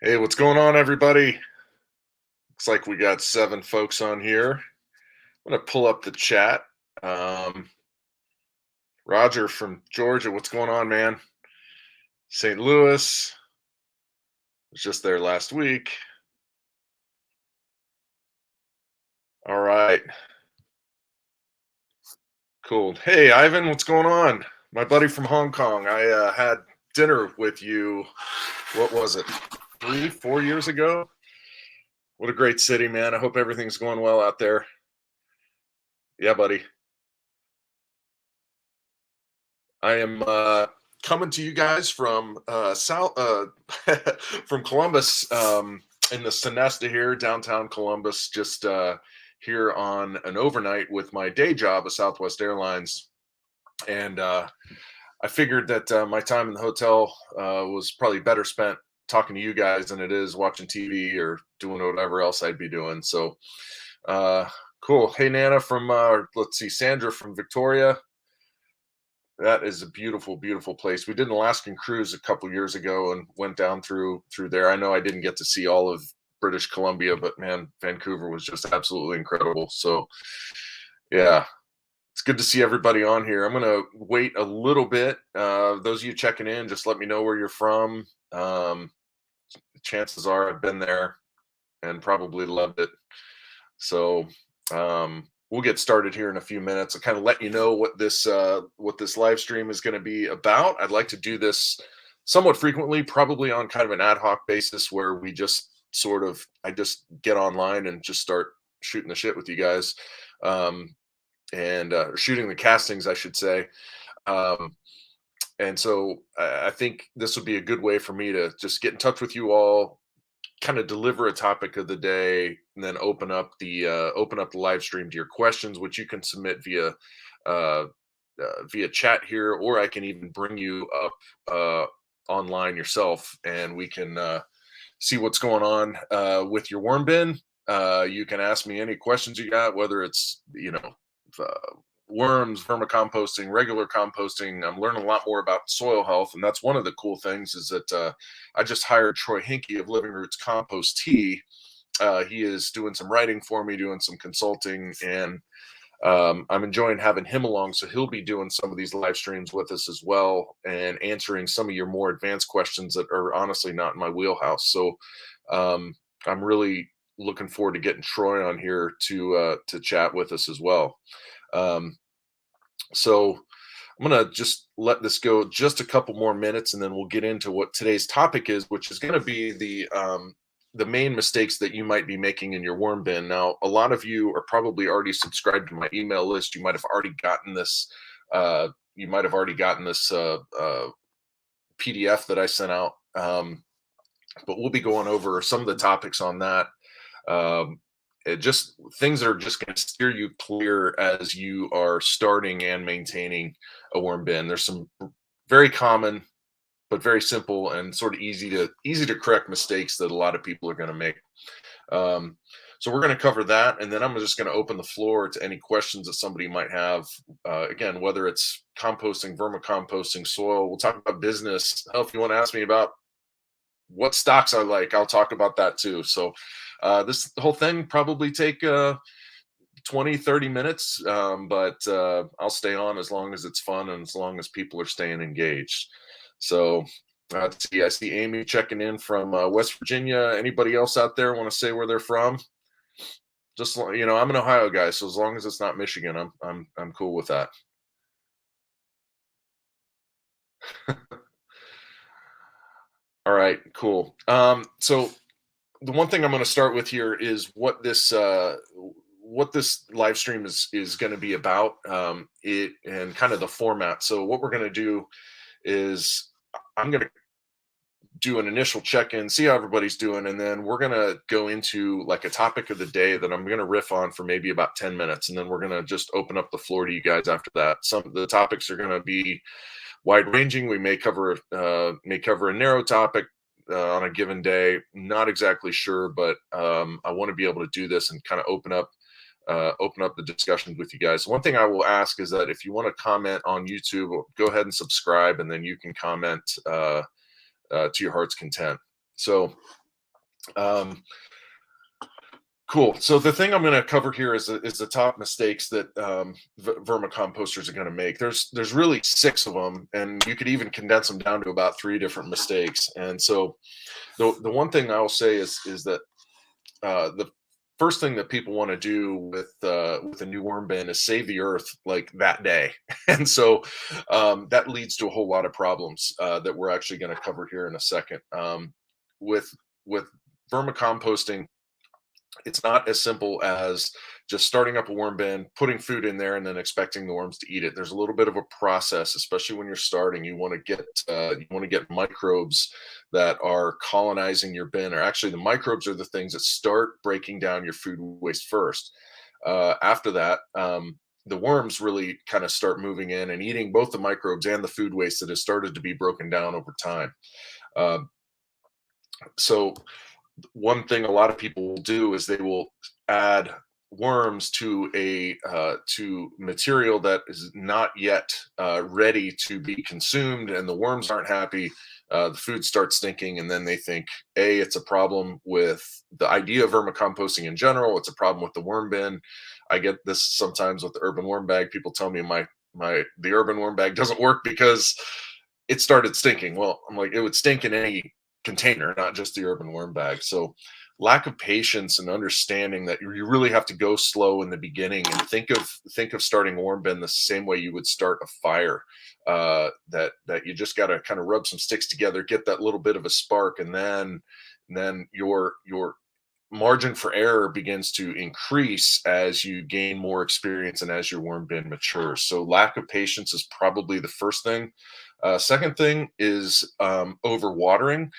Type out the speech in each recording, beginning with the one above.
Hey, what's going on, everybody? Looks like we got 7 folks on here. I'm gonna pull up the chat. Um, Roger from Georgia, what's going on, man? St. Louis was just there last week. All right, cool. Hey, Ivan, what's going on? My buddy from Hong Kong. I had dinner with you. What was it? 3, 4 years ago? What a great city, man. I hope everything's going well out there. Yeah, buddy. I am coming to you guys from South from Columbus, in the Sonesta here, downtown Columbus. Just here on an overnight with my day job at Southwest Airlines, and I figured that my time in the hotel was probably better spent talking to you guys than it is watching TV or doing whatever else I'd be doing. So, uh, cool. Hey, Nana from let's see, Sandra from Victoria. That is a beautiful, beautiful place. We did an Alaskan cruise a couple years ago and went down through there. I know I didn't get to see all of British Columbia, but man, Vancouver was just absolutely incredible. So yeah, it's good to see everybody on here. I'm gonna wait a little bit. Those of you checking in, just let me know where you're from. Chances are I've been there and probably loved it. So we'll get started here in a few minutes. I'll kind of let you know what this live stream is going to be about. I'd like to do this somewhat frequently, probably on kind of an ad hoc basis where we just I just get online and just start shooting the shit with you guys, and shooting the castings, I should say. Um, and so I think this would be a good way for me to just get in touch with you all, kind of deliver a topic of the day, and then open up the live stream to your questions, which you can submit uh, via chat here, or I can even bring you up online yourself, and we can see what's going on with your worm bin. You can ask me any questions you got, whether it's uh, worms, vermicomposting, regular composting. I'm learning a lot more about soil health, and that's one of the cool things is that I just hired Troy Hinkie of Living Roots Compost Tea. He is doing some writing for me, doing some consulting, and I'm enjoying having him along. So he'll be doing some of these live streams with us as well, and answering some of your more advanced questions that are honestly not in my wheelhouse. So I'm really looking forward to getting Troy on here to chat with us as well. Um, so I'm gonna just let this go just a couple more minutes, and then we'll get into what today's topic is, which is going to be the main mistakes that you might be making in your worm bin. Now, a lot of you are probably already subscribed to my email list. You might have already gotten this. You might have already gotten this PDF that I sent out. But we'll be going over some of the topics on that. It just things that are just going to steer you clear as you are starting and maintaining a worm bin. There's some very common but very simple and sort of easy to correct mistakes that a lot of people are going to make. Um, so we're going to cover that, and then I'm just going to open the floor to any questions that somebody might have. Again, whether it's composting, vermicomposting, soil. We'll talk about business. Hell, if you want to ask me about what stocks I like, I'll talk about that too. So this whole thing probably take 20, 30 minutes, but I'll stay on as long as it's fun and as long as people are staying engaged. So let's see, I see Amy checking in from West Virginia. Anybody else out there want to say where they're from? Just I'm an Ohio guy, so as long as it's not Michigan, I'm cool with that. All right, cool. So the one thing I'm going to start with here is what this live stream is going to be about, it and kind of the format. So what we're going to do is I'm going to do an initial check-in, see how everybody's doing, and then we're going to go into like a topic of the day that I'm going to riff on for maybe about 10 minutes, and then we're going to just open up the floor to you guys after that. Some of the topics are going to be wide ranging. We may cover a narrow topic on a given day. Not exactly sure, but I want to be able to do this and kind of open up the discussions with you guys. One thing I will ask is that if you want to comment on YouTube, go ahead and subscribe, and then you can comment to your heart's content. So Um, Cool. So the thing I'm going to cover here is the top mistakes that vermicomposters are going to make. There's really six of them, and you could even condense them down to about three different mistakes. And so the one thing I'll say is that the first thing that people want to do with a new worm bin is save the earth like that day, and so that leads to a whole lot of problems that we're actually going to cover here in a second. With with vermicomposting, it's not as simple as just starting up a worm bin, putting food in there, and then expecting the worms to eat it. There's a little bit of a process, especially when you're starting. You want to get microbes that are colonizing your bin, or actually the microbes are the things that start breaking down your food waste first. After that, the worms really kind of start moving in and eating both the microbes and the food waste that has started to be broken down over time. Uh, so one thing a lot of people will do is they will add worms to a to material that is not yet ready to be consumed, and the worms aren't happy. The food starts stinking, and then they think, a, it's a problem with the idea of vermicomposting in general. It's a problem with the worm bin. I get this sometimes with the urban worm bag. People tell me the urban worm bag doesn't work because it started stinking. Well, I'm like, it would stink in any container, not just the urban worm bag. So lack of patience and understanding that you really have to go slow in the beginning and think of starting a worm bin the same way you would start a fire. That you just got to kind of rub some sticks together, get that little bit of a spark, and then your margin for error begins to increase as you gain more experience and as your worm bin matures. So lack of patience is probably the first thing. Second thing is overwatering.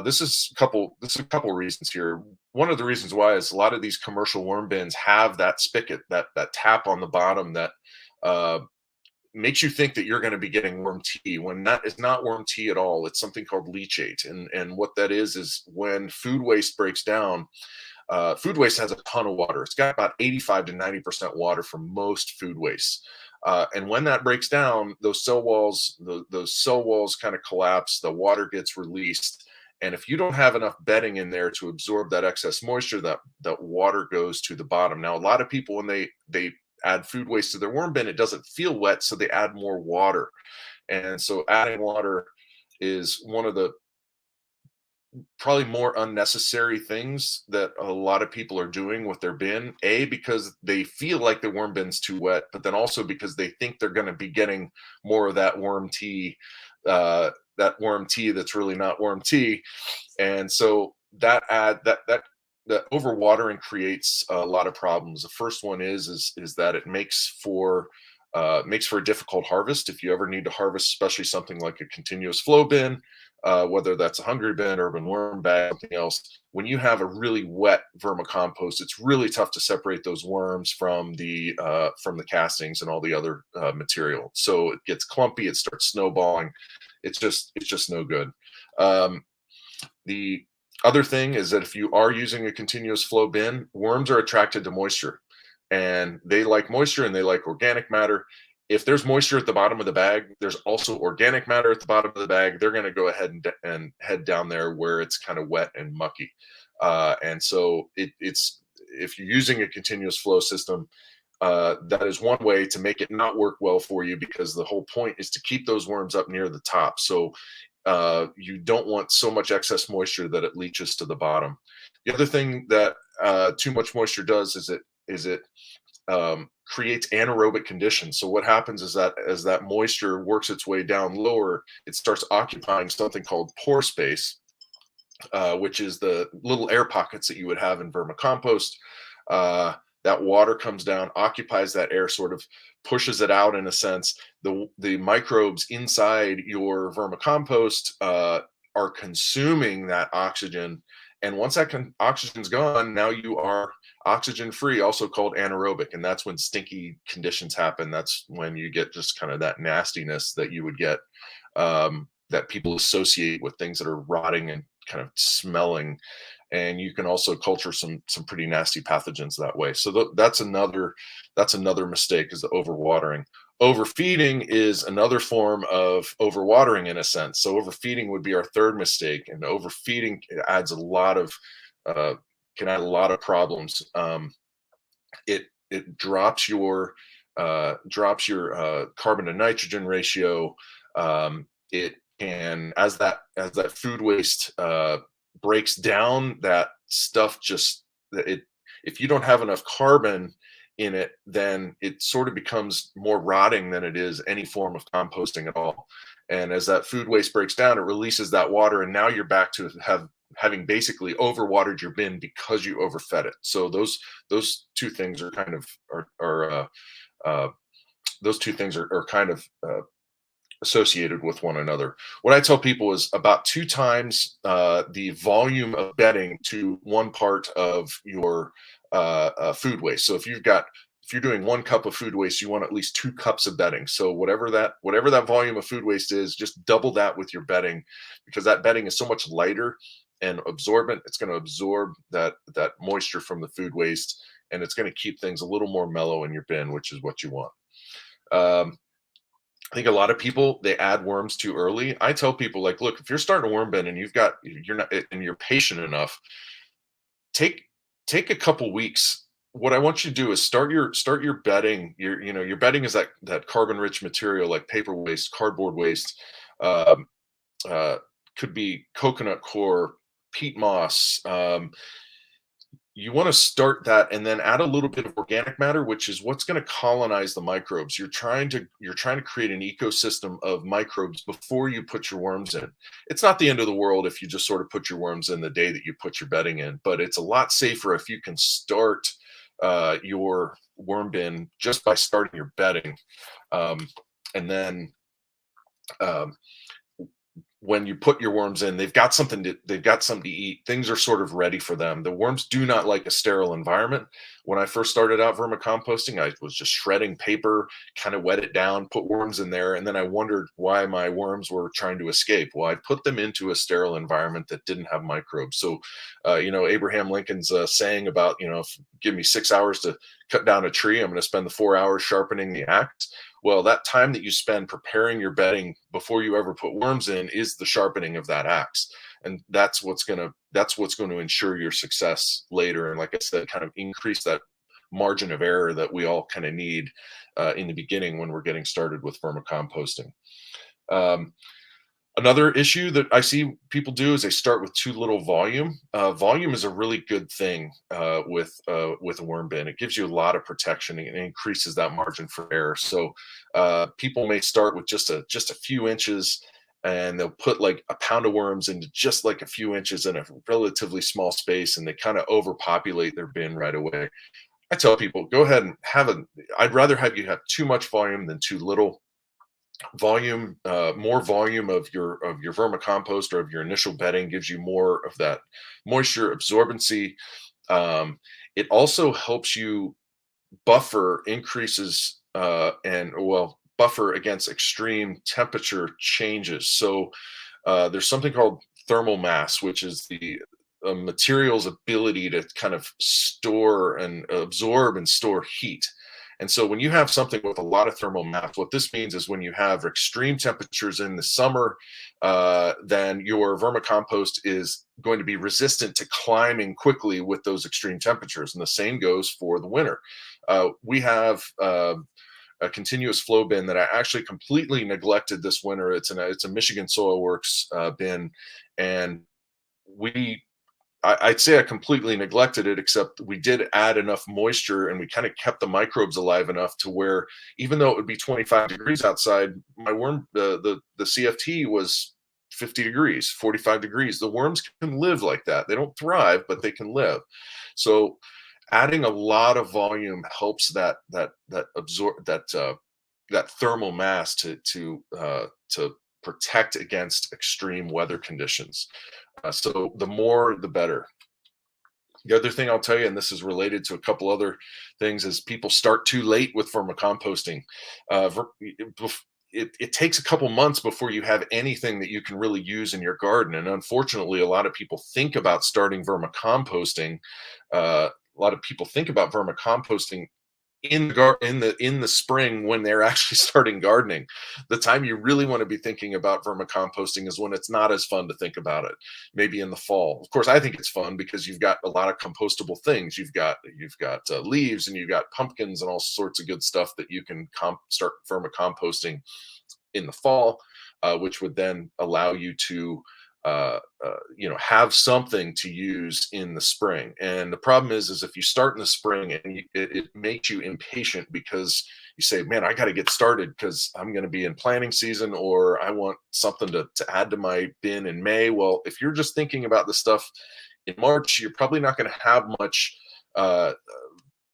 This is a couple reasons here. One of the reasons why is a lot of these commercial worm bins have that spigot, that tap on the bottom that uh, makes you think that you're going to be getting worm tea, when that is not worm tea at all. It's something called leachate, and what that is when food waste breaks down. Food waste has a ton of water. It's got about 85 to 90% water from most food waste. And when that breaks down, those cell walls kind of collapse. The water gets released, and if you don't have enough bedding in there to absorb that excess moisture, that water goes to the bottom. Now, a lot of people, when they add food waste to their worm bin, it doesn't feel wet, so they add more water. And so, adding water is one of the probably more unnecessary things that a lot of people are doing with their bin. A, because they feel like the worm bin's too wet, but then also because they think they're going to be getting more of that worm tea that's really not worm tea. And so that overwatering creates a lot of problems. The first one is that it makes for a difficult harvest if you ever need to harvest, especially something like a continuous flow bin, whether that's a hungry bin, urban worm bag, something else. When you have a really wet vermicompost, it's really tough to separate those worms from the castings and all the other material. So it gets clumpy, it starts snowballing. It's just no good. Um, the other thing is that if you are using a continuous flow bin, worms are attracted to moisture, and they like moisture and they like organic matter. If there's moisture at the bottom of the bag, there's also organic matter at the bottom of the bag. They're going to go ahead and head down there where it's kind of wet and mucky. And so it's if you're using a continuous flow system, that is one way to make it not work well for you, because the whole point is to keep those worms up near the top. So you don't want so much excess moisture that it leaches to the bottom. The other thing that too much moisture does is it creates anaerobic conditions. So what happens is that as that moisture works its way down lower, it starts occupying something called pore space, which is the little air pockets that you would have in vermicompost. That water comes down, occupies that air, sort of pushes it out in a sense. The microbes inside your vermicompost are consuming that oxygen, and once that oxygen's gone, now you are oxygen free, also called anaerobic, and that's when stinky conditions happen. That's when you get just kind of that nastiness that you would get, that people associate with things that are rotting and kind of smelling. And you can also culture some pretty nasty pathogens that way. So that's another mistake, is the overwatering. Overfeeding is another form of overwatering in a sense. So overfeeding would be our third mistake, and overfeeding adds a lot of uh, can add a lot of problems. It drops your carbon to nitrogen ratio. It can, as that food waste breaks down, that stuff just it if you don't have enough carbon in it, then it sort of becomes more rotting than it is any form of composting at all. And as that food waste breaks down, it releases that water, and now you're back to having basically overwatered your bin because you overfed it. So those two things are kind of are uh, those two things are kind of associated with one another. What I tell people is about 2 times the volume of bedding to one part of your food waste. So if you're doing 1 cup of food waste, you want at least 2 cups of bedding. So whatever that volume of food waste is, just double that with your bedding, because that bedding is so much lighter and absorbent. It's going to absorb that moisture from the food waste, and it's going to keep things a little more mellow in your bin, which is what you want. Um, I think a lot of people, they add worms too early. I tell people, like, look, if you're starting a worm bin and you're not and you're patient enough, take take a couple weeks. What I want you to do is start your bedding. Your bedding is that carbon rich material like paper waste, cardboard waste, um, uh, could be coconut coir, peat moss. You want to start that and then add a little bit of organic matter, which is what's going to colonize the microbes. You're trying to create an ecosystem of microbes before you put your worms in. It's not the end of the world if you just sort of put your worms in the day that you put your bedding in, but it's a lot safer if you can start your worm bin just by starting your bedding. um, and then um, when you put your worms in, they've got something to eat. Things are sort of ready for them. The worms do not like a sterile environment. When I first started out vermicomposting, I was just shredding paper, kind of wet it down, put worms in there, and then I wondered why my worms were trying to escape. Well, I put them into a sterile environment that didn't have microbes. So, Abraham Lincoln's saying about, give me 6 hours to cut down a tree, I'm going to spend the 4 hours sharpening the axe. Well, that time that you spend preparing your bedding before you ever put worms in is the sharpening of that axe. And that's what's going to ensure your success later. And like I said, kind of increase that margin of error that we all kind of need in the beginning when we're getting started with vermicomposting. Um, Another issue that I see people do is they start with too little volume. Volume is a really good thing with a worm bin. It gives you a lot of protection and it increases that margin for error. So people may start with just a few inches, and they'll put like a pound of worms into just like a few inches in a relatively small space, and they kind of overpopulate their bin right away. I tell people, go ahead and I'd rather have you have too much volume than too little volume. More volume of your vermicompost or of your initial bedding gives you more of that moisture absorbency. It also helps you buffer against extreme temperature changes. So there's something called thermal mass, which is the material's ability to kind of store and absorb and store heat. And so when you have something with a lot of thermal mass, what this means is when you have extreme temperatures in the summer, then your vermicompost is going to be resistant to climbing quickly with those extreme temperatures. And the same goes for the winter. We have a continuous flow bin that I actually completely neglected this winter. It's a Michigan Soil Works bin, and I'd say I completely neglected it, except we did add enough moisture and we kind of kept the microbes alive enough to where even though it would be 25 degrees outside, my worm, the CFT was 50 degrees, 45 degrees. The worms can live like that. They don't thrive, but they can live. So adding a lot of volume helps that thermal mass to protect against extreme weather conditions. So the more, the better. The other thing I'll tell you, and this is related to a couple other things, is people start too late with vermicomposting. It takes a couple months before you have anything that you can really use in your garden. And unfortunately, a lot of people think about starting vermicomposting. A lot of people think about vermicomposting in the spring when they're actually starting gardening. The time you really want to be thinking about vermicomposting is when it's not as fun to think about it. Maybe in the fall. Of course, I think it's fun because you've got a lot of compostable things. You've got leaves, and you've got pumpkins and all sorts of good stuff that you can start vermicomposting in the fall, which would then allow you to have something to use in the spring. And the problem is if you start in the spring and it makes you impatient because you say, man, I got to get started because I'm going to be in planting season, or I want something to add to my bin in May. Well, if you're just thinking about the stuff in March, you're probably not going to have much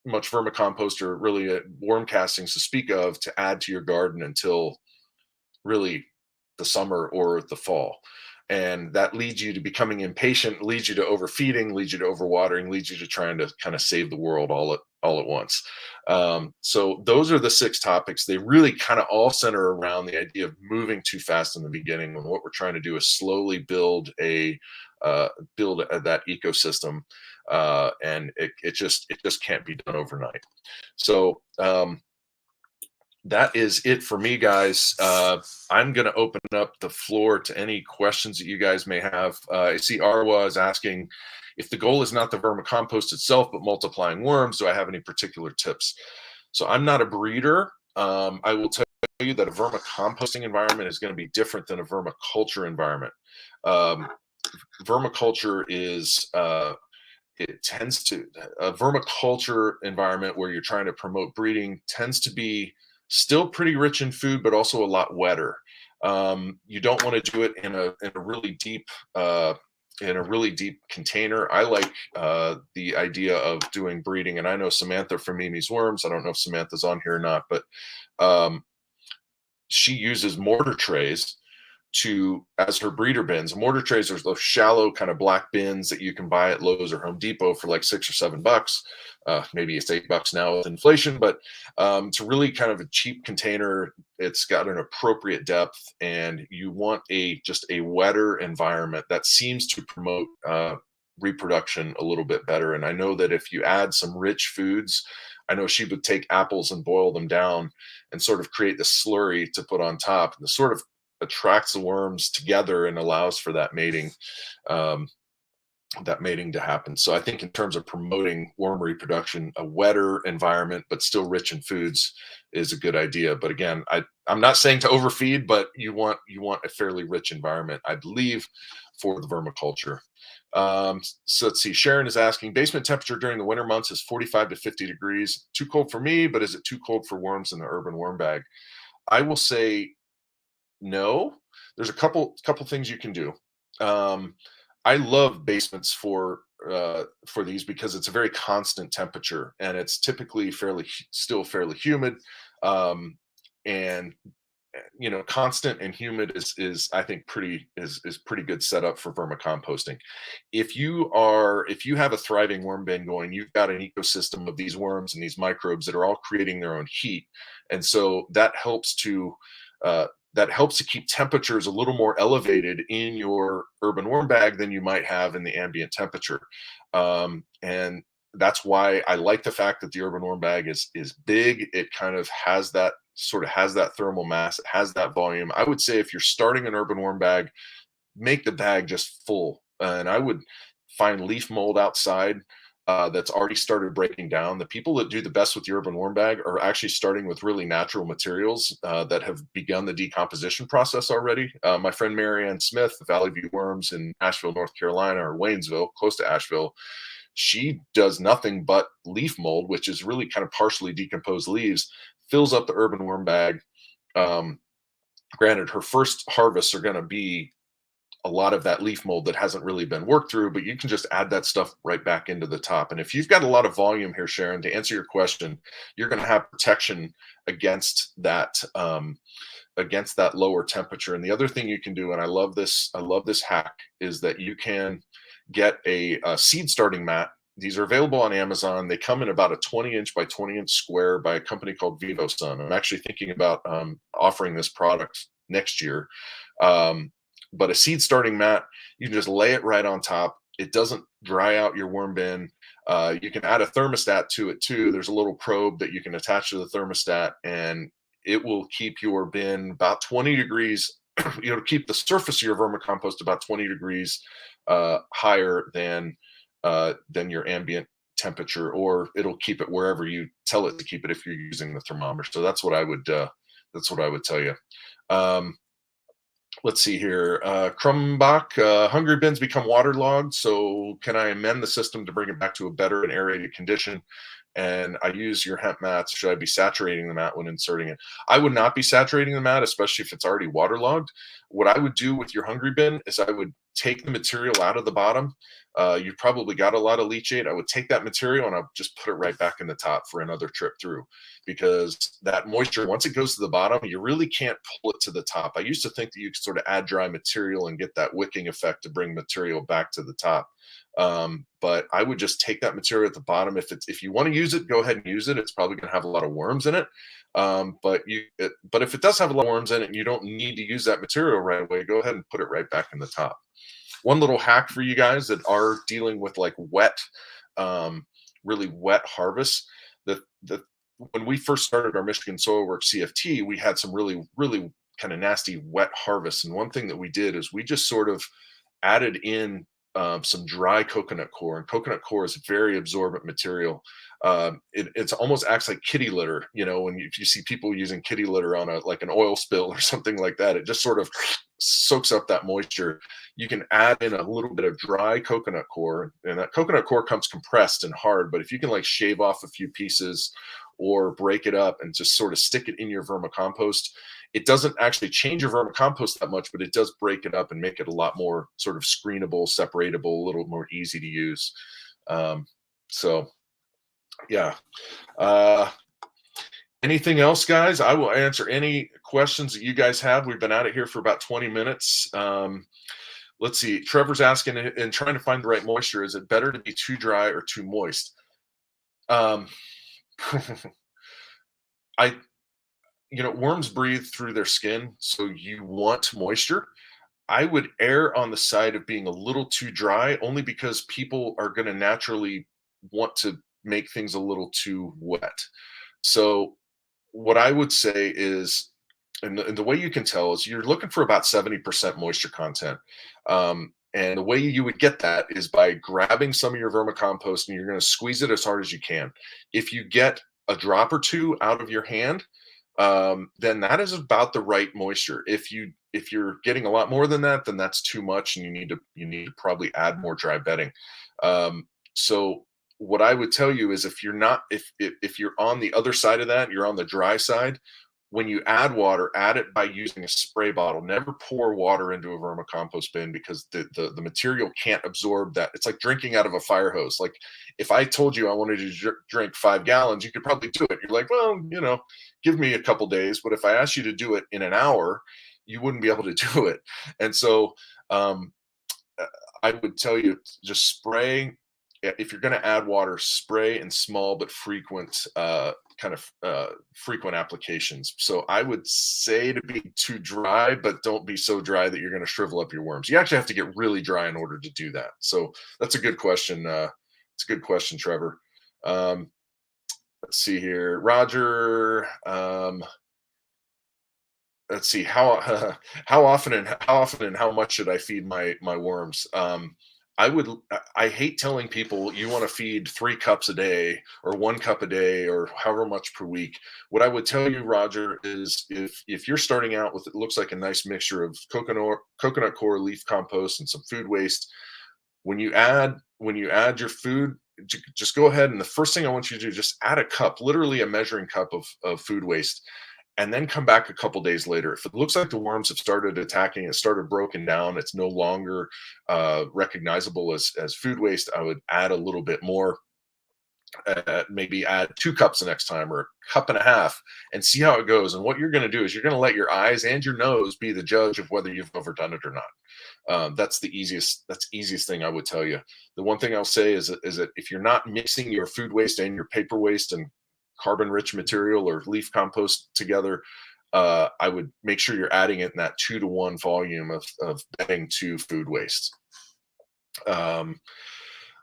vermicompost or really worm castings to speak of to add to your garden until really the summer or the fall. And that leads you to becoming impatient, leads you to overfeeding, leads you to overwatering, leads you to trying to kind of save the world all at once. So those are the 6 topics. They really kind of all center around the idea of moving too fast in the beginning, when what we're trying to do is slowly build that ecosystem, and it just can't be done overnight. So that is it for me, guys. I'm going to open up the floor to any questions that you guys may have. I see Arwa is asking, if the goal is not the vermicompost itself, but multiplying worms, do I have any particular tips? So I'm not a breeder. I will tell you that a vermicomposting environment is going to be different than a vermiculture environment. Vermiculture is a vermiculture environment where you're trying to promote breeding tends to be still pretty rich in food, but also a lot wetter. You don't want to do it in a really deep container. I like the idea of doing breeding, and I know Samantha from Mimi's Worms. I don't know if Samantha's on here or not, but she uses mortar trays as her breeder bins. Mortar trays are those shallow kind of black bins that you can buy at Lowe's or Home Depot for like $6 or $7. Maybe it's $8 now with inflation, but it's really kind of a cheap container. It's got an appropriate depth, and you want just a wetter environment that seems to promote reproduction a little bit better. And I know that if you add some rich foods, I know she would take apples and boil them down and sort of create the slurry to put on top, and the sort of attracts the worms together and allows for that mating to happen. So I think in terms of promoting worm reproduction, a wetter environment but still rich in foods is a good idea. But again, I'm not saying to overfeed, but you want a fairly rich environment, I believe, for the vermiculture. So let's see. Sharon is asking, basement temperature during the winter months is 45 to 50 degrees. Too cold for me, but is it too cold for worms in the urban worm bag? I will say no. There's a couple things you can do. I love basements for these because it's a very constant temperature, and it's typically still fairly humid. And constant and humid is I think pretty good setup for vermicomposting. If you have a thriving worm bin going, you've got an ecosystem of these worms and these microbes that are all creating their own heat, and so that helps to keep temperatures a little more elevated in your urban worm bag than you might have in the ambient temperature. And that's why I like the fact that the urban worm bag is big. It kind of has that thermal mass. It has that volume. I would say if you're starting an urban worm bag, make the bag just full. And I would find leaf mold outside that's already started breaking down. The people that do the best with the urban worm bag are actually starting with really natural materials that have begun the decomposition process already. My friend Marianne Smith, the Valley View Worms in Asheville, North Carolina, or Waynesville, close to Asheville, she does nothing but leaf mold, which is really kind of partially decomposed leaves, fills up the urban worm bag. Granted, her first harvests are going to be a lot of that leaf mold that hasn't really been worked through, but you can just add that stuff right back into the top. And if you've got a lot of volume here, Sharon, to answer your question, you're going to have protection against that lower temperature. And the other thing you can do, and I love this hack, is that you can get a seed starting mat. These are available on Amazon. They come in about a 20-inch by 20-inch square by a company called VivoSun. I'm actually thinking about offering this product next year. But a seed starting mat, you can just lay it right on top. It doesn't dry out your worm bin. You can add a thermostat to it too. There's a little probe that you can attach to the thermostat, and it will keep your bin about 20 degrees. Keep the surface of your vermicompost about 20 degrees higher than your ambient temperature, or it'll keep it wherever you tell it to keep it if you're using the thermometer. So that's what I would tell you. Let's see here. Krumbach, hungry bins become waterlogged. So can I amend the system to bring it back to a better and aerated condition? And I use your hemp mats. Should I be saturating the mat when inserting it? I would not be saturating the mat, especially if it's already waterlogged. What I would do with your hungry bin is I would take the material out of the bottom. You've probably got a lot of leachate. I would take that material and I'll just put it right back in the top for another trip through, because that moisture, once it goes to the bottom, you really can't pull it to the top. I used to think that you could sort of add dry material and get that wicking effect to bring material back to the top. But I would just take that material at the bottom. If you want to use it, go ahead and use it. It's probably going to have a lot of worms in it. But if it does have a lot of worms in it and you don't need to use that material right away, go ahead and put it right back in the top. One little hack for you guys that are dealing with like wet, really wet harvests, that when we first started our Michigan Soilworks CFT, we had some really, really kind of nasty wet harvests. And one thing that we did is we just sort of added in some dry coconut coir, and coconut coir is a very absorbent material. It's almost acts like kitty litter. If you see people using kitty litter on like an oil spill or something like that, it just sort of soaks up that moisture. You can add in a little bit of dry coconut coir, and that coconut coir comes compressed and hard. But if you can like shave off a few pieces or break it up and just sort of stick it in your vermicompost, it doesn't actually change your vermicompost that much, but it does break it up and make it a lot more sort of screenable, separatable, a little more easy to use. So yeah. Anything else, guys? I will answer any questions that you guys have. We've been at it here for about 20 minutes. Let's see. Trevor's asking, and trying to find the right moisture, is it better to be too dry or too moist? Worms breathe through their skin, so you want moisture. I would err on the side of being a little too dry, only because people are going to naturally want to make things a little too wet. So what I would say is, and the way you can tell is you're looking for about 70% moisture content. And the way you would get that is by grabbing some of your vermicompost and you're going to squeeze it as hard as you can. If you get a drop or two out of your hand, then that is about the right moisture. If you're getting a lot more than that, then that's too much, and you need to probably add more dry bedding. So what I would tell you is, if you're on the other side of that, you're on the dry side, when you add water, add it by using a spray bottle. Never pour water into a vermicompost bin, because the material can't absorb that. It's like drinking out of a fire hose. Like, if I told you I wanted to drink 5 gallons, you could probably do it. You're like, well, give me a couple days. But if I asked you to do it in an hour, you wouldn't be able to do it. And so I would tell you, just spray. If you're going to add water, spray in small but frequent frequent applications. So I would say to be too dry, but don't be so dry that you're going to shrivel up your worms. You actually have to get really dry in order to do that. So that's a good question. It's a good question, Trevor. Let's see here, Roger. Let's see, how often and how much should I feed my worms? I hate telling people you want to feed 3 cups a day or 1 cup a day or however much per week. What I would tell you, Roger, is if you're starting out with, it looks like a nice mixture of coconut coir, leaf compost, and some food waste. When you add your food, just go ahead, and the first thing I want you to do, just add a cup, literally a measuring cup of food waste, and then come back a couple days later. If it looks like the worms have started attacking, it started broken down, it's no longer recognizable as food waste, I would add a little bit more. Maybe add 2 cups the next time, or a cup and a half, and see how it goes. And what you're going to do is you're going to let your eyes and your nose be the judge of whether you've overdone it or not. That's the easiest thing I would tell you. The one thing I'll say is that if you're not mixing your food waste and your paper waste and carbon-rich material or leaf compost together, I would make sure you're adding it in that 2-to-1 volume of bedding to food waste. Um,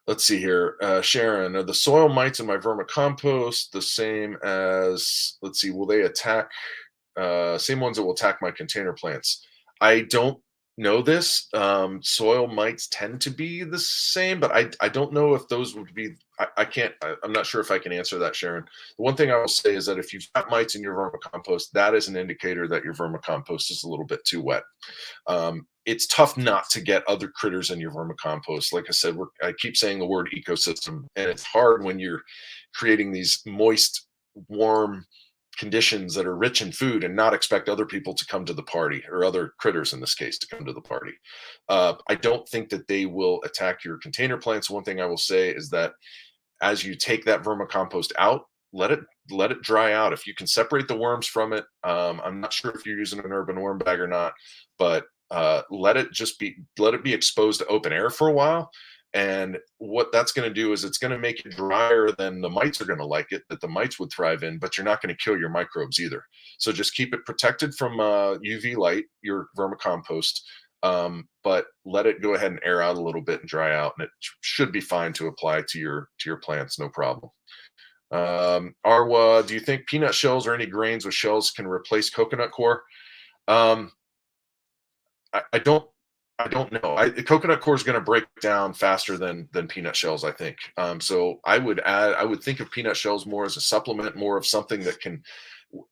let's see here. Sharon, are the soil mites in my vermicompost the same as, let's see, will they attack, same ones that will attack my container plants? I don't know this. Soil mites tend to be the same, but I don't know if those would be, I can't, I'm not sure if I can answer that, Sharon. The one thing I will say is that if you've got mites in your vermicompost, that is an indicator that your vermicompost is a little bit too wet. It's tough not to get other critters in your vermicompost. Like I said, I keep saying the word ecosystem, and it's hard when you're creating these moist, warm conditions that are rich in food and not expect other people to come to the party, or other critters in this case to come to the party. I don't think that they will attack your container plants. One thing I will say is that as you take that vermicompost out, let it dry out. If you can separate the worms from it, I'm not sure if you're using an urban worm bag or not, but let it be exposed to open air for a while. And what that's going to do is it's going to make it drier than the mites are going to like it, that the mites would thrive in, but you're not going to kill your microbes either. So just keep it protected from UV light, your vermicompost, but let it go ahead and air out a little bit and dry out, and it should be fine to apply to your plants, no problem. Arwa, do you think peanut shells or any grains with shells can replace coconut core? Um, I don't. I don't know. Coconut core is going to break down faster than peanut shells, I think. So I would add. I would think of peanut shells more as a supplement, more of something that can.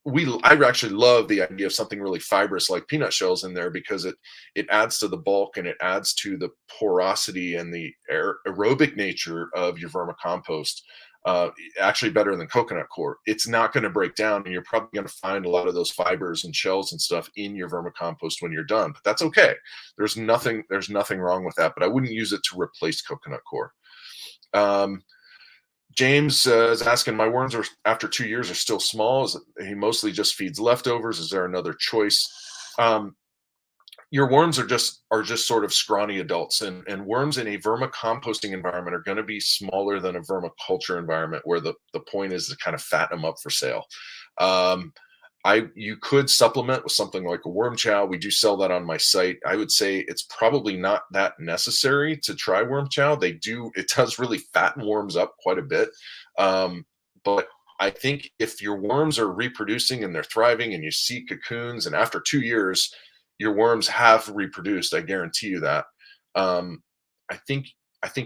I actually love the idea of something really fibrous like peanut shells in there, because it adds to the bulk, and it adds to the porosity and the aerobic nature of your vermicompost. Actually better than coconut core. It's not going to break down, and you're probably going to find a lot of those fibers and shells and stuff in your vermicompost when you're done. But that's okay. There's nothing wrong with that. But I wouldn't use it to replace coconut core. James is asking, my worms are after 2 years are still small. He mostly just feeds leftovers. Is there another choice? Your worms are just sort of scrawny adults, and worms in a vermicomposting environment are going to be smaller than a vermiculture environment, where the point is to kind of fatten them up for sale. You could supplement with something like a worm chow. We do sell that on my site. I would say it's probably not that necessary to try worm chow. It does really fatten worms up quite a bit. But I think if your worms are reproducing and they're thriving and you see cocoons, and after 2 years, your worms have reproduced, I guarantee you that. I think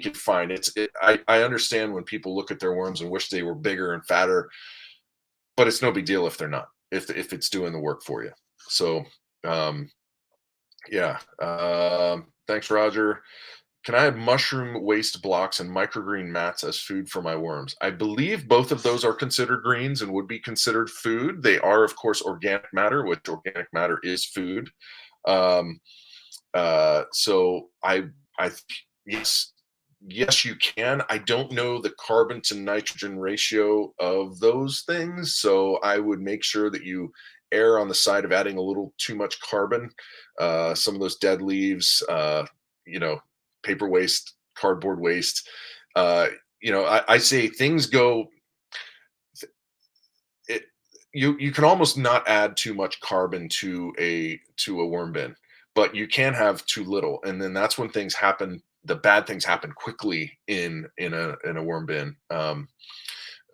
you're fine. I understand when people look at their worms and wish they were bigger and fatter, but it's no big deal if they're not, if it's doing the work for you. So yeah. Thanks, Roger. Can I have mushroom waste blocks and microgreen mats as food for my worms? I believe both of those are considered greens and would be considered food. They are, of course, organic matter, which organic matter is food. So yes, you can. I don't know the carbon to nitrogen ratio of those things, so I would make sure that you err on the side of adding a little too much carbon. Some of those dead leaves, paper waste, cardboard waste. I say things go. You can almost not add too much carbon to a worm bin, but you can have too little, and then that's when things happen. The bad things happen quickly in a worm bin,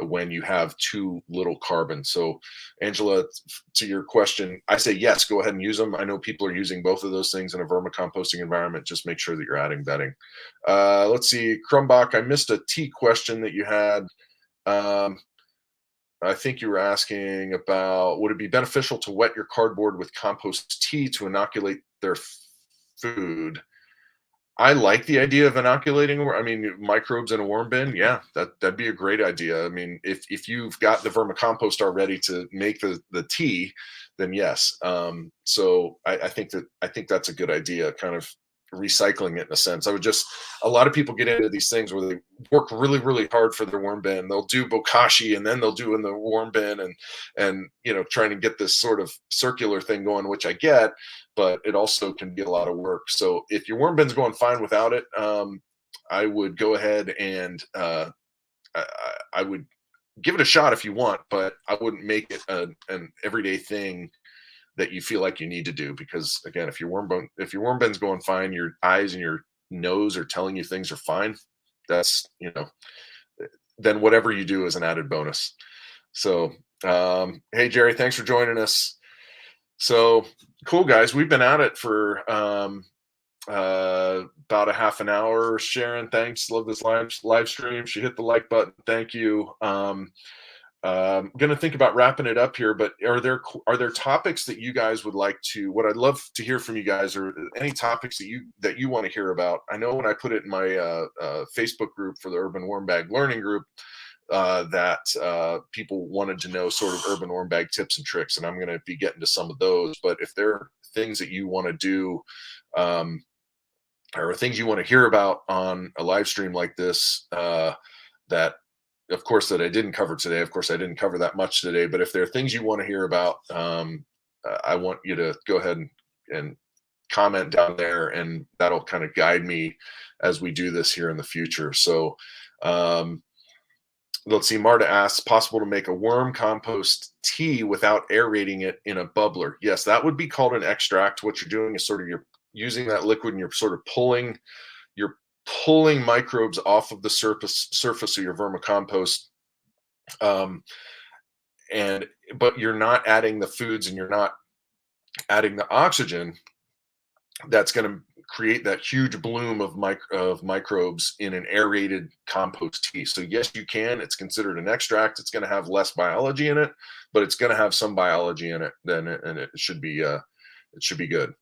when you have too little carbon. So, Angela, to your question, I say yes, go ahead and use them. I know people are using both of those things in a vermicomposting environment. Just make sure that you're adding bedding. Let's see, Crumbach, I missed a tea question that you had. I think you were asking about, would it be beneficial to wet your cardboard with compost tea to inoculate their food? I like the idea of inoculating, microbes in a worm bin. Yeah, that'd be a great idea. I mean, if you've got the vermicompost already to make the tea, then yes. So I think that's a good idea, kind of recycling it in a sense. A lot of people get into these things where they work really, really hard for their worm bin. They'll do bokashi and then they'll do in the worm bin, and trying to get this sort of circular thing going, which I get, but it also can be a lot of work. So if your worm bin's going fine without it, I would go ahead and I would give it a shot if you want, but I wouldn't make it an everyday thing that you feel like you need to do, because again, if your worm bin's going fine, your eyes and your knows or telling you things are fine, that's, then whatever you do is an added bonus. So, hey, Jerry, thanks for joining us. So cool, guys. We've been at it for about a half an hour. Sharon, thanks. Love this live stream. She hit the like button. Thank you. Going to think about wrapping it up here, but are there topics that you guys would like to? What I'd love to hear from you guys, or any topics that you want to hear about. I know when I put it in my Facebook group for the Urban Worm Bag Learning Group, that people wanted to know sort of urban worm bag tips and tricks, and I'm going to be getting to some of those. But if there are things that you want to do, or things you want to hear about on a live stream like this, that of course that I didn't cover today. Of course, I didn't cover that much today, but if there are things you want to hear about, I want you to go ahead and comment down there, and that'll kind of guide me as we do this here in the future. So, let's see. Marta asks, possible to make a worm compost tea without aerating it in a bubbler? Yes, that would be called an extract. What you're doing is sort of you're using that liquid and you're sort of pulling microbes off of the surface of your vermicompost, but you're not adding the foods and you're not adding the oxygen that's going to create that huge bloom of microbes in an aerated compost tea. So yes, you can. It's considered an extract. It's going to have less biology in it, but it's going to have some biology in it. And it should be good.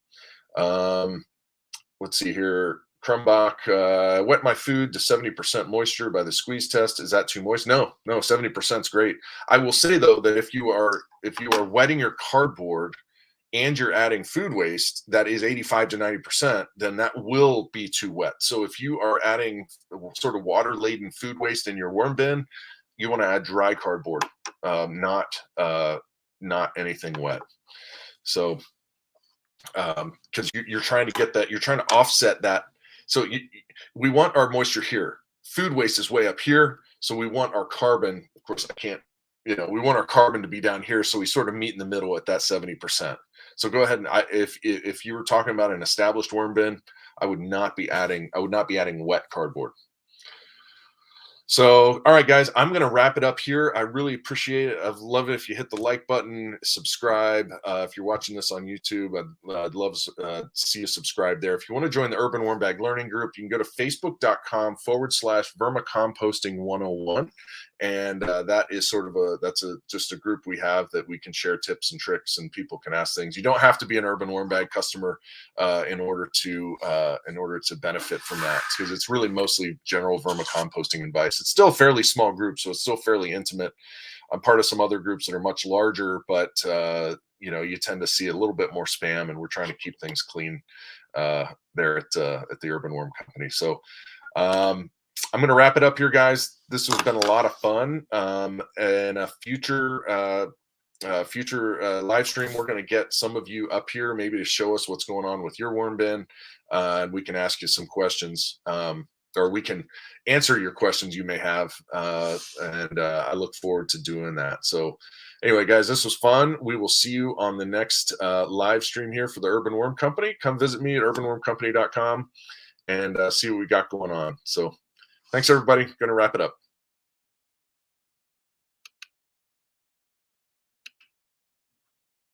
Let's see here. Krumbach, wet my food to 70% moisture by the squeeze test. Is that too moist? No, 70% is great. I will say though that if you are wetting your cardboard and you're adding food waste that is 85 to 90%, then that will be too wet. So if you are adding sort of water-laden food waste in your worm bin, you want to add dry cardboard, not anything wet. So because you're trying to get that, you're trying to offset that. So we want our moisture here. Food waste is way up here. So we want our carbon, of course I can't, we want our carbon to be down here. So we sort of meet in the middle at that 70%. So go ahead and if you were talking about an established worm bin, I would not be adding wet cardboard. So, all right, guys, I'm going to wrap it up here. I really appreciate it. I'd love it if you hit the like button, subscribe. If you're watching this on YouTube, I'd love to see you subscribe there. If you want to join the Urban Worm Bag Learning Group, you can go to facebook.com/vermicomposting101. And that is sort of just a group we have that we can share tips and tricks, and people can ask things. You don't have to be an Urban Worm Bag customer in order to benefit from that, because it's really mostly general vermicomposting advice. It's still a fairly small group, so it's still fairly intimate. I'm part of some other groups that are much larger, but you tend to see a little bit more spam, and we're trying to keep things clean there at the Urban Worm Company. So I'm going to wrap it up here, guys. This has been a lot of fun. And a future live stream, we're going to get some of you up here maybe to show us what's going on with your worm bin, and we can ask you some questions, or we can answer your questions you may have, and I look forward to doing that. So anyway, guys, this was fun. We will see you on the next live stream here for the Urban Worm Company. Come visit me at urbanwormcompany.com and see what we got going on. So thanks, everybody. Going to wrap it up.